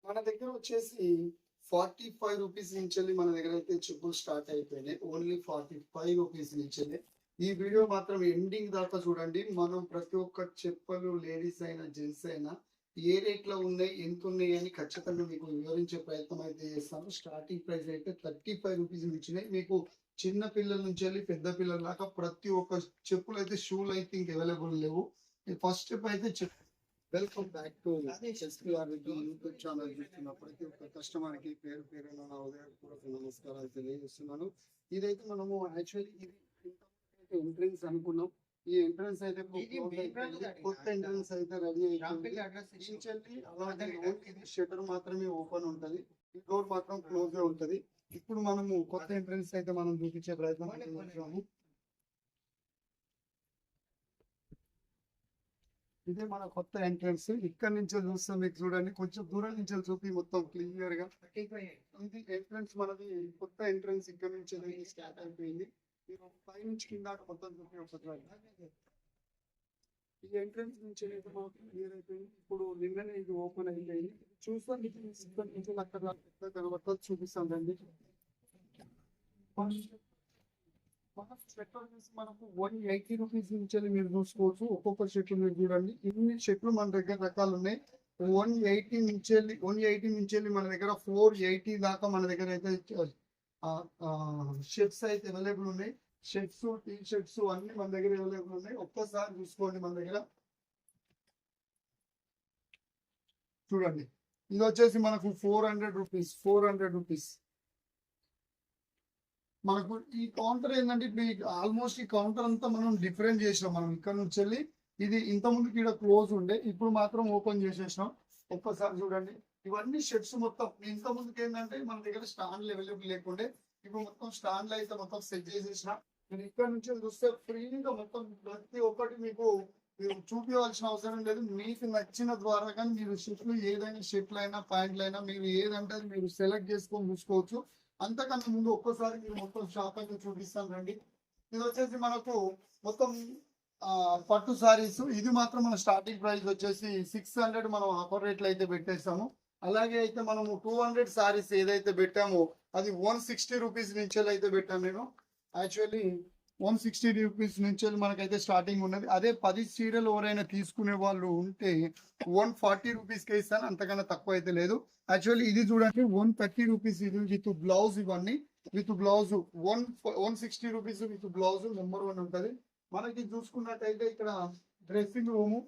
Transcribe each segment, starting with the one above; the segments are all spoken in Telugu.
మన దగ్గర వచ్చేసి 45 రూపీస్ నుంచెల్లి మన దగ్గర అయితే చెప్పులు స్టార్ట్ అయిపోయినాయి. ఓన్లీ 45 రూపీస్ నుంచెల్లి. ఈ వీడియో మాత్రం ఎండింగ్ దాకా చూడండి. మనం ప్రతి ఒక్క చెప్పులు లేడీస్ అయినా జెంట్స్ అయినా ఏ రేట్లో ఉన్నాయి, ఎంత ఉన్నాయి అని ఖచ్చితంగా మీకు వివరించే ప్రయత్నం అయితే చేస్తాను. స్టార్టింగ్ ప్రైస్ అయితే 35 రూపీస్ నుంచినాయి. మీకు చిన్న పిల్లల నుంచి వెళ్ళి పెద్ద పిల్లల దాకా ప్రతి ఒక్క చెప్పులు అయితే షూలు అయితే ఇంక అవైలబుల్ లేవు. ఫస్ట్ స్టెప్ అయితే welcome back to YouTube channel. చూస్తున్న ప్రతి ఒక్క కస్టమర్ కి పేరు పేరున నా ఉదయపూర్వక నమస్కారాలు తెలియజేస్తున్నాను. ఇదైతే మనము యాక్చువల్లీ ఇది ఎంట్రన్స్ అనుకున్నాం. ఈ ఎంట్రన్స్ అయితే కొత్త ఎంట్రన్స్ అయితే రెడీ అయిపోయింది. అలాగే ఇది షట్టర్ మాత్రమే ఓపెన్ ఉంటది, ఈ డోర్ మాత్రం క్లోజ్ ఉంటది. ఇప్పుడు మనము కొత్త ఎంట్రన్స్ అయితే మనం చూపించే ప్రయత్నం చేస్తున్నాము. ఇదే మన కొత్త ఎంట్రన్స్. ఇక్కడ నుంచి చూస్తాం, మీకు చూడండి కొంచెం దూరం నుంచి చూపి మొత్తం క్లియర్ గా. ఇది ఎంట్రన్స్ మనది కొత్త ఎంట్రన్స్. ఇక్కడ నుంచి స్టార్ట్ అయిపోయింది. మీరు పై నుంచి కింద మొత్తం చూపి ఒకసారి. ఈ ఎంట్రన్స్ నుంచి అయితే మాకు క్లియర్ అయిపోయింది. ఇప్పుడు నిన్ననే ఇది ఓపెన్ అయిపోయింది. చూస్తాం ఇక్కడ నుంచి అక్కడ కనబడుతుంది, చూపిస్తాం రండి. మనకు 180 రూపీస్ నుంచి మీరు చూసుకోవచ్చు. ఒక్కొక్క షర్ట్లు మీరు చూడండి, ఇన్ని షర్ట్లు మన దగ్గర రకాలు ఉన్నాయి. 180 నుంచి మన దగ్గర 480 దాకా మన దగ్గర అయితే షర్ట్స్ అయితే అవైలబుల్ ఉన్నాయి. షర్ట్స్, టీ షర్ట్స్ అన్ని మన దగ్గర అవైలబుల్ ఉన్నాయి. ఒక్కసారి చూసుకోండి. మన దగ్గర చూడండి, ఇది వచ్చేసి మనకు 400 రూపీస్. మనకు ఈ కౌంటర్ ఏంటంటే ఇప్పుడు ఆల్మోస్ట్ ఈ కౌంటర్ అంతా మనం డిఫరెంట్ చేసినాం. మనం ఇక్కడ నుంచి వెళ్ళి ఇది ఇంత ముందుకి ఇక్కడ క్లోజ్ ఉండే, ఇప్పుడు మాత్రం ఓపెన్ చేసేసినాం. ఒక్కసారి చూడండి, ఇవన్నీ షర్ట్స్ మొత్తం. ఇంత ముందుకి ఏంటంటే మన దగ్గర స్టాండ్లు అవైలబుల్ లేకుండే, ఇప్పుడు మొత్తం స్టాండ్లు అయితే మొత్తం సెట్ చేసేసిన. నేను ఇక్కడ నుంచి చూస్తే ఫ్రీగా మొత్తం ప్రతి ఒక్కటి మీకు మీరు చూపించవలసిన అవసరం లేదు. మీకు నచ్చిన ద్వారా కానీ మీరు షర్ట్లు ఏదైనా షర్ట్లు అయినా ప్యాంట్లు అయినా మీరు ఏదంటే మీరు సెలెక్ట్ చేసుకొని చూసుకోవచ్చు. అంతకన్నా ముందు ఒక్కసారి మీరు మొత్తం షాప్ అయితే చూపిస్తాను రండి. ఇది వచ్చేసి మనకు మొత్తం పట్టు సారీస్. ఇది మాత్రం మన స్టార్టింగ్ ప్రైస్ వచ్చేసి 600 మనం ఆఫర్ రేట్లు అయితే పెట్టేస్తాము. అలాగే అయితే మనము 200 సారీస్ ఏదైతే పెట్టామో అది 160 రూపీస్ నుంచి అయితే పెట్టాము. నేను యాక్చువల్లీ 160 రూపీస్ నుంచి మనకైతే స్టార్టింగ్ ఉన్నది. అదే 10 చీరలు ఎవరైనా తీసుకునే వాళ్ళు ఉంటే 140 రూపీస్కి ఇస్తాను, అంతకన్నా తక్కువ అయితే లేదు. యాక్చువల్లీ ఇది చూడండి 130 రూపీస్. ఇది విత్ బ్లౌజ్, ఇవన్నీ with blouse 160 rupees with blouse number 1 ఉంటుంది. మనకి చూసుకున్నట్టయితే ఇక్కడ డ్రెస్సింగ్ రూము,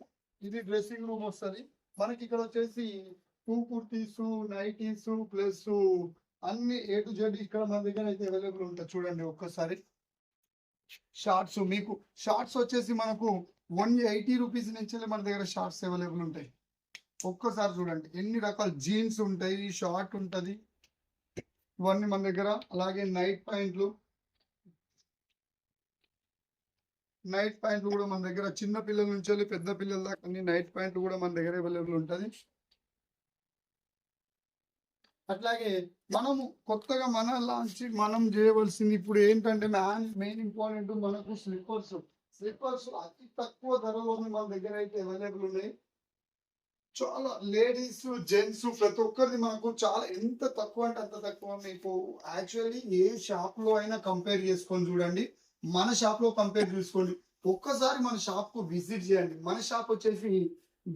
ఇది డ్రెస్సింగ్ రూమ్ వస్తుంది. మనకి ఇక్కడ వచ్చేసి 2 కుర్తీస్, నైటీస్ ప్లస్ అన్ని A to Z ఇక్కడ మన దగ్గర అయితే అవైలబుల్ ఉంటుంది. చూడండి ఒక్కసారి షార్ట్స్. మీకు షార్ట్స్ వచ్చేసి మనకు 180 రూపీస్ నుంచి మన దగ్గర షార్ట్స్ అవైలబుల్ ఉంటాయి. ఒక్కసారి చూడండి ఎన్ని రకాల జీన్స్ ఉంటాయి, షార్ట్ ఉంటుంది, ఇవన్నీ మన దగ్గర. అలాగే నైట్ ప్యాంట్లు కూడా మన దగ్గర, చిన్న పిల్లల నుంచి పెద్ద పిల్లల దాకా అన్ని నైట్ ప్యాంట్లు కూడా మన దగ్గర అవైలబుల్ ఉంటుంది. అట్లాగే మనము కొత్తగా మన లాంచ్ మనం చేయవలసింది ఇప్పుడు ఏంటంటే మెయిన్ ఇంపార్టెంట్ మనకు స్లిప్పర్స్ అతి తక్కువ ధరలో మన దగ్గర అయితే అవైలబుల్ ఉన్నాయి. చాలా లేడీస్ జెంట్స్ ప్రతి ఒక్కరిది మనకు చాలా, ఎంత తక్కువ అంటే అంత తక్కువ. మీకు యాక్చువల్లీ ఏ షాప్ లో అయినా కంపేర్ చేసుకొని చూడండి, మన షాప్ లో కంపేర్ చేసుకోండి. ఒక్కసారి మన షాప్ కు విజిట్ చేయండి. మన షాప్ వచ్చేసి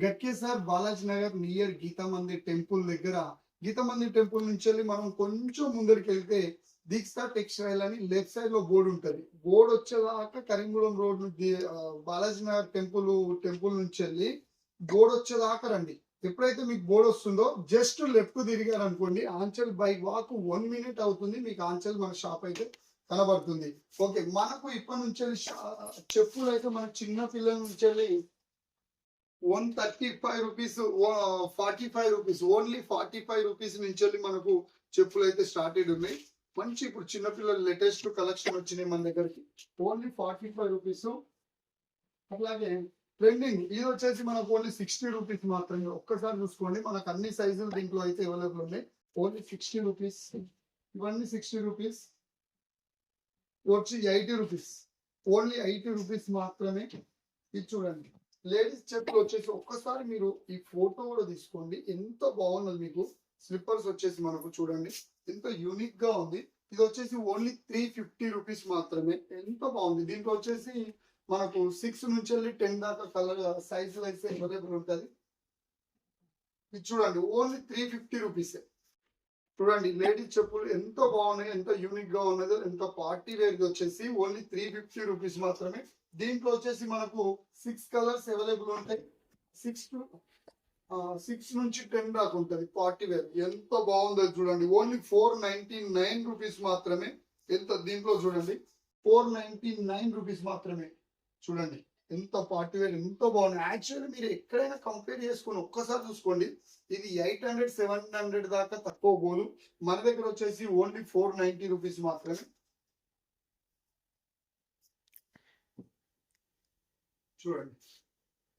గట్కేసర్ బాలాజీ నగర్ నియర్ గీతా మందిర్ టెంపుల్ దగ్గర. గీతా మందిర్ టెంపుల్ నుంచి వెళ్ళి మనం కొంచెం ముందరికి వెళ్తే దీక్ష టెక్స్టైల్ అని లెఫ్ట్ సైడ్ లో బోర్డు ఉంటుంది. బోర్డు వచ్చేదాకా కరీంగూడెం రోడ్ బాలాజీ నగర్ టెంపుల్ నుంచి వెళ్ళి బోర్డు వచ్చేదాకా రండి. ఎప్పుడైతే మీకు బోర్డు వస్తుందో జస్ట్ లెఫ్ట్ తిరిగారు అనుకోండి, ఆంచల్ బై వాక్ 1 మినిట్ అవుతుంది, మీకు ఆంచల్ మన షాప్ అయితే కనబడుతుంది. ఓకే, మనకు ఇప్పటి నుంచి చెప్పులు అయితే మన చిన్న పిల్లల నుంచి వెళ్ళి 135 రూపీస్, 45 రూపీస్, ఓన్లీ 45 రూపీస్ నుంచి వెళ్ళి మనకు చెప్పులు అయితే స్టార్టెడ్ ఉన్నాయి. మంచి ఇప్పుడు చిన్నపిల్లలు లేటెస్ట్ కలెక్షన్ వచ్చినాయి మన దగ్గరికి. Only 45 rupees. అట్లాగే ట్రెండింగ్ ఇది వచ్చేసి మనకు ఓన్లీ 60 రూపీస్ మాత్రమే. ఒక్కసారి చూసుకోండి, మనకు అన్ని సైజులు దీంట్లో అయితే అవైలబుల్ ఉన్నాయి. Only 60 rupees. ఇవన్నీ 60 రూపీస్. వచ్చి 80 రూపీస్, ఓన్లీ 80 రూపీస్ మాత్రమే. ఇది చూడండి లేడీస్ చెప్పులు వచ్చేసి ఒక్కసారి మీరు ఈ ఫోటో కూడా తీసుకోండి, ఎంత బాగున్నది మీకు. స్లిప్పర్స్ వచ్చేసి మనకు చూడండి ఎంత యూనిక్ గా ఉంది. ఇది వచ్చేసి ఓన్లీ 350 రూపీస్ మాత్రమే. ఎంత బాగుంది. దీంట్లో వచ్చేసి మనకు 6 నుంచి వెళ్ళి 10 దాకా కలర్ సైజులు అయితే అవైలబుల్ ఉంటుంది. ఇది చూడండి ఓన్లీ 350 రూపీస్. చూడండి లేడీస్ చెప్పులు ఎంత బాగున్నాయి, ఎంత యూనిక్ గా ఉన్నదో, ఎంత పార్టీ వేర్ గా వచ్చేసి ఓన్లీ 350 రూపీస్ మాత్రమే. దీంట్లో వచ్చేసి మనకు 6 కలర్స్ అవైలబుల్ ఉంటాయి. 6 నుంచి 10 దాకా ఉంటుంది పార్టీ వేర్. ఎంత బాగుందో చూడండి ఓన్లీ 499 రూపీస్ మాత్రమే. ఎంత దీంట్లో చూడండి 499 రూపీస్ మాత్రమే. చూడండి ఎంత పార్టీ వేర్, ఎంత బాగుంది. యాక్చువల్లీ మీరు ఎక్కడైనా కంపేర్ చేసుకొని ఒక్కసారి చూసుకోండి. ఇది 800 700 దాకా తక్కువ పోదు. మన దగ్గర వచ్చేసి ఓన్లీ 490 రూపీస్ మాత్రమే. చూడండి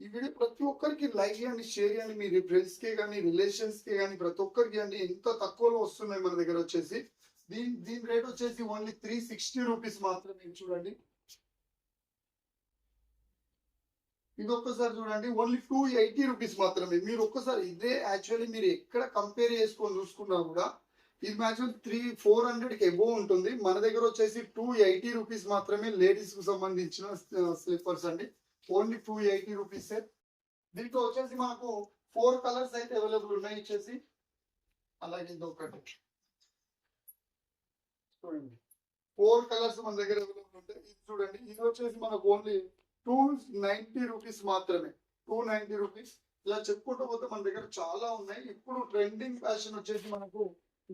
ఈ వీడియో ప్రతి ఒక్కరికి లైక్ చేయండి, షేర్ చేయండి. మీ ఫ్రెండ్స్ కి కానీ రిలేషన్స్ కి కానీ ప్రతి ఒక్కరికి అండి. ఎంత తక్కువలో వస్తున్నాయి మన దగ్గర వచ్చేసి. దీని రేట్ వచ్చేసి ఓన్లీ 360 రూపీస్ మాత్రమే. చూడండి ఇది ఒక్కసారి చూడండి ఓన్లీ 280 రూపీస్ మాత్రమే. మీరు ఒక్కసారి ఇదే యాక్చువల్లీ మీరు ఎక్కడ కంపేర్ చేసుకొని చూసుకున్నా కూడా ఇది మ్యాక్సిమం 400కి ఎబోవ్ ఉంటుంది. మన దగ్గర వచ్చేసి 280 రూపీస్ మాత్రమే. లేడీస్ కు సంబంధించిన స్లిప్పర్స్ అండి. Only 280 rupees. దీంట్లో వచ్చేసి మనకు 4 కలర్స్ అయితే అవైలబుల్ ఉన్నాయి వచ్చేసి. అలాగే ఇంకొకటి చూడండి 4 కలర్స్ మన దగ్గర అవైలబుల్ ఉంటాయి. ఇది చూడండి ఇది వచ్చేసి మనకు ఓన్లీ 290 రూపీస్ మాత్రమే. 290 రూపీస్. ఇలా చెప్పుకుంటూ పోతే మన దగ్గర చాలా ఉన్నాయి. ఇప్పుడు ట్రెండింగ్ ఫ్యాషన్ వచ్చేసి మనకు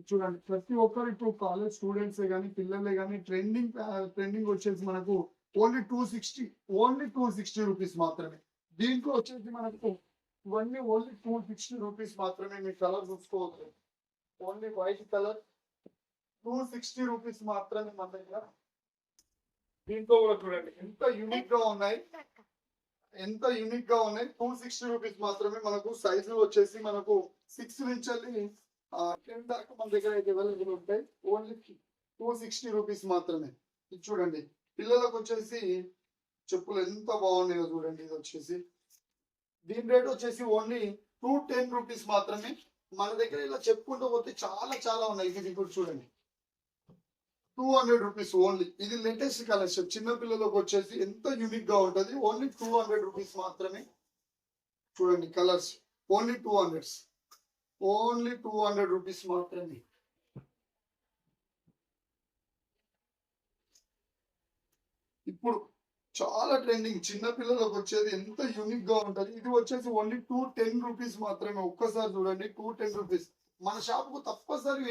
చూడండి ప్రతి ఒక్కరు ఇప్పుడు కాలేజ్ స్టూడెంట్స్ కానీ పిల్లలే కానీ ట్రెండింగ్ వచ్చేసి మనకు ఓన్లీ 260 రూపీస్ మాత్రమే. దీంట్లో వచ్చేసి మనకు ఇవన్నీ ఓన్లీ 260 రూపీస్ మాత్రమే. మీ కలర్ చూసుకోవచ్చు ఓన్లీ వైట్ కలర్ 260 రూపీస్ మాత్రమే మన దగ్గర. దీంట్లో కూడా చూడండి ఎంత యూనిక్ గా ఉన్నాయి, 260 రూపీస్ మాత్రమే. మనకు సైజు వచ్చేసి మనకు 6 నుంచి 10 దాకా మన దగ్గర అయితే అవైలబుల్ ఉంటాయి. ఓన్లీ 260 రూపీస్ మాత్రమే. ఇది చూడండి పిల్లలకు వచ్చేసి చెప్పులు ఎంత బాగున్నాయో చూడండి. ఇది వచ్చేసి దీని రేట్ వచ్చేసి ఓన్లీ 210 రూపీస్ మాత్రమే. మన దగ్గర ఇలా చెప్పుకుంటూ పోతే చాలా ఉన్నాయి. ఇది ఇప్పుడు చూడండి 200 రూపీస్ ఓన్లీ. ఇది లేటెస్ట్ కలెక్షన్. చిన్న పిల్లలకు వచ్చేసి ఎంత యూనిక్ గా ఉంటది. ఓన్లీ 200 రూపీస్ మాత్రమే. చూడండి కలర్స్ ఓన్లీ 200 రూపీస్ మాత్రమే. ఇప్పుడు చాలా ట్రెండింగ్ చిన్న పిల్లలకు వచ్చేది ఎంత యూనిక్ గా ఉంటది. ఇది వచ్చేసి ఓన్లీ 210 రూపీస్ మాత్రమే. ఒక్కసారి చూడండి 210 రూపీస్. మన షాప్ కు తప్పనిసరి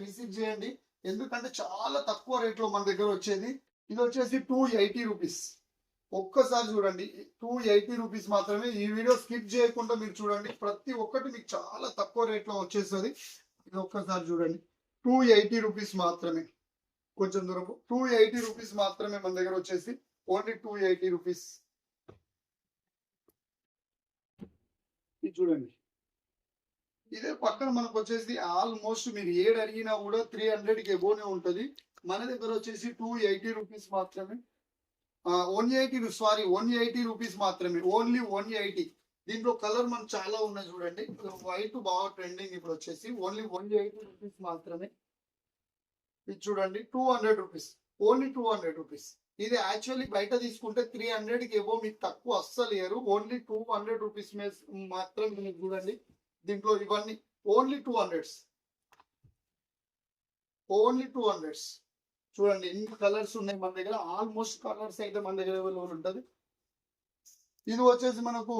విజిట్ చేయండి. ఎందుకంటే చాలా తక్కువ రేట్ లో మన దగ్గర వచ్చేది. ఇది వచ్చేసి 280 రూపీస్. ఒక్కసారి చూడండి 280 రూపీస్ మాత్రమే. ఈ వీడియో స్కిప్ చేయకుండా మీరు చూడండి. ప్రతి ఒక్కటి మీకు చాలా తక్కువ రేట్ లో వచ్చేస్తుంది. ఇది ఒక్కసారి చూడండి 280 రూపీస్ మాత్రమే. కొంచెం దూరం 280 రూపీస్ మాత్రమే మన దగ్గర వచ్చేసి. Only 280 rupees. ఇది చూడండి ఇదే పక్కన మనకు వచ్చేసి ఆల్మోస్ట్ మీరు ఏడు అడిగినా కూడా 300కి ఎబోనే ఉంటది. మన దగ్గర వచ్చేసి 280 రూపీస్ మాత్రమే. 180 రూపీస్ మాత్రమే. ఓన్లీ 180. దీంట్లో కలర్ మనకు చాలా ఉన్నాయి చూడండి. వైట్ బాగా ట్రెండింగ్ ఇప్పుడు వచ్చేసి. ఓన్లీ 180 రూపీస్ మాత్రమే. ఇది చూడండి 200 రూపీస్. Only 200 rupees. ఇది యాక్చువల్లీ బయట తీసుకుంటే 300కి ఎబో మీకు తక్కువ అస్సలు లేరు. ఓన్లీ 200 రూపీస్ మాత్రం మీకు చూడండి. దీంట్లో ఇవన్నీ ఓన్లీ 200. చూడండి ఎన్ని కలర్స్ ఉన్నాయి మన దగ్గర. ఆల్మోస్ట్ కలర్స్ అయితే మన దగ్గర అవైలబుల్ ఉంటుంది. ఇది వచ్చేసి మనకు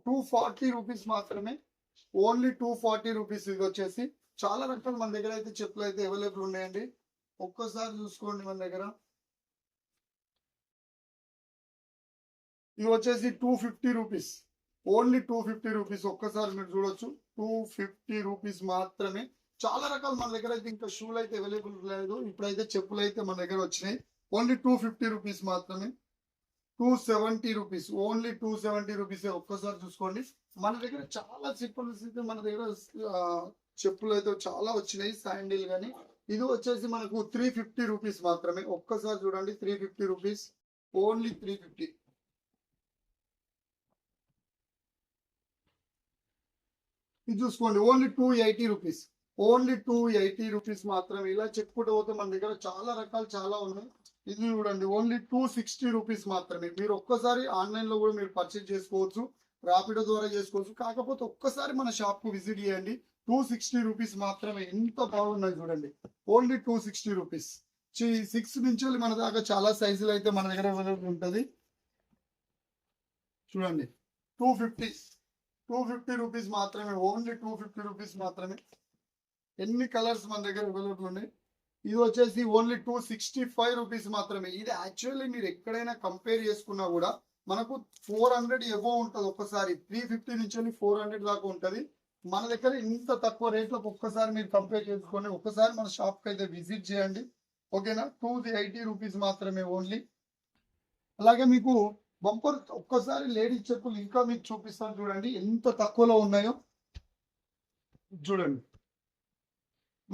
240 రూపీస్ మాత్రమే. Only 240 rupees. ఇది వచ్చేసి చాలా రకాలు మన దగ్గర అయితే చెప్పులు అయితే అవైలబుల్ ఉన్నాయండి. ఒక్కసారి చూసుకోండి మన దగ్గర. ఇది వచ్చేసి 250 రూపీస్. Only 250 rupees. ఒక్కసారి మీరు చూడొచ్చు 250 రూపీస్ మాత్రమే. చాలా రకాలు మన దగ్గర అయితే ఇంకా షూలు అయితే అవైలబుల్ లేదు. ఇప్పుడైతే చెప్పులు అయితే మన దగ్గర వచ్చినాయి. ఓన్లీ 250 రూపీస్ మాత్రమే. 270 రూపీస్. Only 270 rupees. ఒక్కసారి చూసుకోండి మన దగ్గర చాలా చెప్పులు అయితే మన దగ్గర చెప్పులు అయితే చాలా వచ్చినాయి. శాండిల్ గానీ ఇది వచ్చేసి మనకు 350 రూపీస్ మాత్రమే. ఒక్కసారి చూడండి 350 రూపీస్. ఓన్లీ 350. ఇది చూసుకోండి ఓన్లీ 280 రూపీస్. ఓన్లీ 280 రూపీస్ మాత్రమే. ఇలా చెప్పుకుంటూ పోతే మన దగ్గర చాలా రకాలు చాలా ఉన్నాయి. ఇది చూడండి ఓన్లీ 260 రూపీస్ మాత్రమే. మీరు ఒక్కసారి ఆన్లైన్ లో కూడా మీరు పర్చేజ్ చేసుకోవచ్చు, రాపిడో ద్వారా చేసుకోవచ్చు. కాకపోతే ఒక్కసారి మన షాప్ కు విజిట్ చేయండి. 260 రూపీస్ మాత్రమే. ఎంత బాగున్నాయి చూడండి. Only 260 rupees. 6 నుంచి మన దాకా చాలా సైజులు అయితే మన దగ్గర అవైలబుల్ ఉంటుంది. చూడండి 250 రూపీస్ మాత్రమే. ఓన్లీ 250 రూపీస్ మాత్రమే. ఎన్ని కలర్స్ మన దగ్గర అవైలబుల్ ఉన్నాయి. ఇది వచ్చేసి ఓన్లీ 265 రూపీస్ మాత్రమే. ఇది యాక్చువల్లీ మీరు ఎక్కడైనా కంపేర్ చేసుకున్నా కూడా మనకు 400 ఎబో ఉంటుంది. ఒక్కసారి 350 నుంచి 400 దాకా ఉంటుంది. మన దగ్గర ఇంత తక్కువ రేట్లకు ఒక్కసారి మీరు కంపేర్ చేసుకొని ఒక్కసారి మన షాప్కి అయితే విజిట్ చేయండి. ఓకేనా. 280 రూపీస్ మాత్రమే ఓన్లీ. అలాగే మీకు బంపర్ ఒక్కసారి లేడీస్ చెప్పులు ఇంకా మీకు చూపిస్తాను చూడండి ఎంత తక్కువలో ఉన్నాయో. చూడండి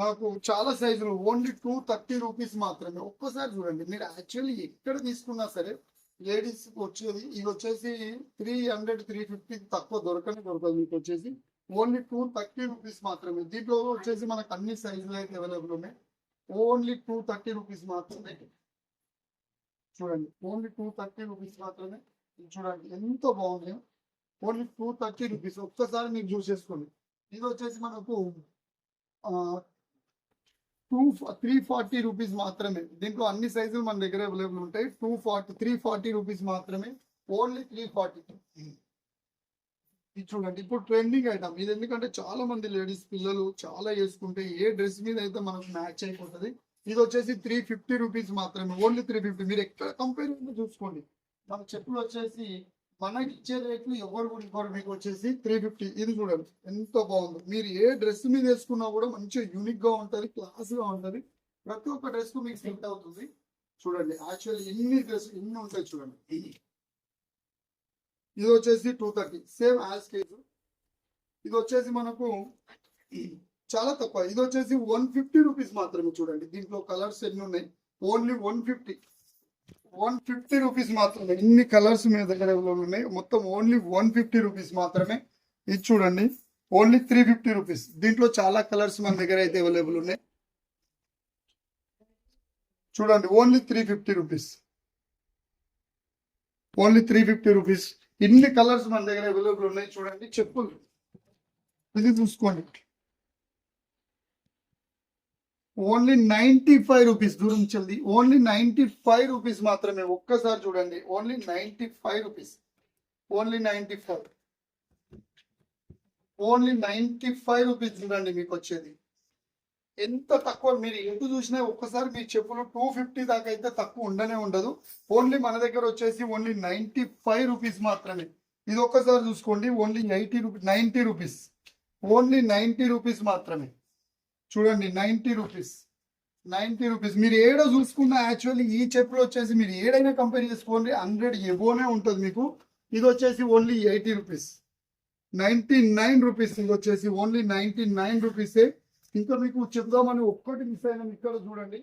మాకు చాలా సైజులు ఓన్లీ 230 రూపీస్ మాత్రమే. ఒక్కసారి చూడండి. మీరు యాక్చువల్లీ ఎక్కడ తీసుకున్నా సరే లేడీస్ వచ్చేది ఇది వచ్చేసి 300 350 తక్కువ దొరకదు మీకు వచ్చేసి ఓన్లీ 230 రూపీస్ మాత్రమే. దీంట్లో వచ్చేసి మనకు అన్ని సైజులు అయితే అవైలబుల్ ఉన్నాయి. ఓన్లీ 230 రూపీస్ మాత్రమే. చూడండి ఓన్లీ 230 రూపీస్ మాత్రమే. చూడండి ఎంత బాగుంది. Only 230 rupees. ఒక్కసారి మీరు చూసేసుకోండి. ఇది వచ్చేసి మనకు 340 రూపీస్ మాత్రమే. దీంట్లో అన్ని సైజులు మన దగ్గర అవైలబుల్ ఉంటాయి. 340 రూపీస్ మాత్రమే. ఓన్లీ 340. ఇది చూడండి ఇప్పుడు ట్రెండింగ్ ఐటమ్ ఇది. ఎందుకంటే చాలా మంది లేడీస్ పిల్లలు చాలా వేసుకుంటే ఏ డ్రెస్ మీద అయితే మనకు మ్యాచ్ అయిపోతుంది. ఇది వచ్చేసి 350 రూపీస్ మాత్రమే. ఓన్లీ 350. మీరు ఎక్కడ కంపేర్ చూసుకోండి. మన చెప్పులు వచ్చేసి మనకి ఇచ్చే రేట్లు ఎవరు కూడా ఇవ్వరు. మీకు వచ్చేసి 350. ఇది చూడండి ఎంత బాగుంది. మీరు ఏ డ్రెస్ మీద వేసుకున్నా కూడా మంచిగా యూనిక్ గా ఉంటది, క్లాస్ గా ఉంటది. ప్రతి ఒక్క డ్రెస్ కు మీకు సెట్ అవుతుంది. చూడండి యాక్చువల్లీ ఎన్ని ఉంటాయి చూడండి. ఇది వచ్చేసి 230 సేమ్ యాజ్ కేజ్. ఇది వచ్చేసి మనకు చాలా తక్కువ. ఇది వచ్చేసి 150 రూపీస్ మాత్రమే. చూడండి దీంట్లో కలర్స్ ఎన్ని ఉన్నాయి. ఓన్లీ 150 రూపీస్ మాత్రమే. ఇన్ని కలర్స్ మీ దగ్గర అవైలబుల్ ఉన్నాయి. మొత్తం ఓన్లీ 150 రూపీస్ మాత్రమే. ఇది చూడండి ఓన్లీ 350 రూపీస్. దీంట్లో చాలా కలర్స్ మన దగ్గర అయితే అవైలబుల్ ఉన్నాయి. చూడండి ఓన్లీ 350 రూపీస్. Only 350 rupees. ఇన్ని కలర్స్ మన దగ్గర అవైలబుల్ ఉన్నాయి. చూడండి చెప్పులు ఇది చూసుకోండి. Only 95 rupees. దూరం చల్ది ఓన్లీ 95 రూపీస్ మాత్రమే. ఒక్కసారి చూడండి only 95 rupees. Only 95. Only 95 rupees చూడండి మీకు వచ్చేది ఎంత తక్కువ. మీరు ఎటు చూసినా ఒక్కసారి మీ చెప్పులు 250 దాకా అయితే తక్కువ ఉండనే ఉండదు. ఓన్లీ మన దగ్గర వచ్చేసి ఓన్లీ 95 రూపీస్ మాత్రమే. ఇది ఒక్కసారి చూసుకోండి ఓన్లీ 90 రూపీస్. ఓన్లీ 90 రూపీస్ మాత్రమే. చూడండి 90 రూపీస్. 90 రూపీస్. మీరు ఏడో చూసుకున్నా యాక్చువల్లీ ఈ చెప్పులు వచ్చేసి మీరు ఏడైనా కంపేర్ చేసుకోండి 100 ఎబోనే ఉంటుంది మీకు. ఇది వచ్చేసి ఓన్లీ 80 రూపీస్. 99 రూపీస్. ఇది వచ్చేసి ఓన్లీ 99 రూపీసే. ఇంకా మీకు చెప్దామని ఒక్కటి మిస్ అయినా ఇక్కడ చూడండి.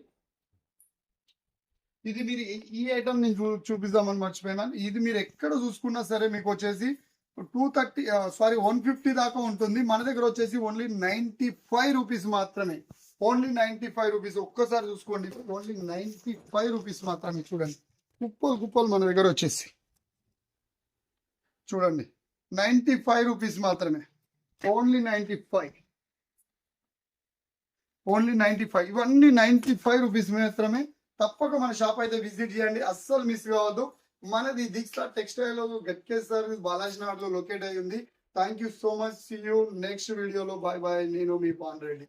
ఇది మీరు ఈ ఐటమ్ నేను చూపిద్దామని మర్చిపోయినాను. ఇది మీరు ఎక్కడ చూసుకున్నా సరే మీకు వచ్చేసి 150 దాకా ఉంటుంది. మన దగ్గర వచ్చేసి ఓన్లీ 95 రూపీస్ మాత్రమే. Only 95 rupees. ఒక్కసారి చూసుకోండి ఓన్లీ 95 రూపీస్ మాత్రమే. చూడండి కుప్పలు మన దగ్గర వచ్చేసి చూడండి 95 రూపీస్ మాత్రమే. ఓన్లీ 95. ఓన్లీ 95. ఇవన్నీ 95 రూపీస్ మాత్రమే. తప్పక మన షాప్ అయితే విజిట్ చేయండి. అస్సలు మిస్ కావద్దు. మనది దీక్ష టెక్స్టైల్ గట్కే సర్వీస్ బాలాజీ నగర్ లో లొకేట్ అయ్యి ఉంది. Thank you so much. See you next వీడియోలో. Bye bye. నేను మీ పాన్ రెడ్డి.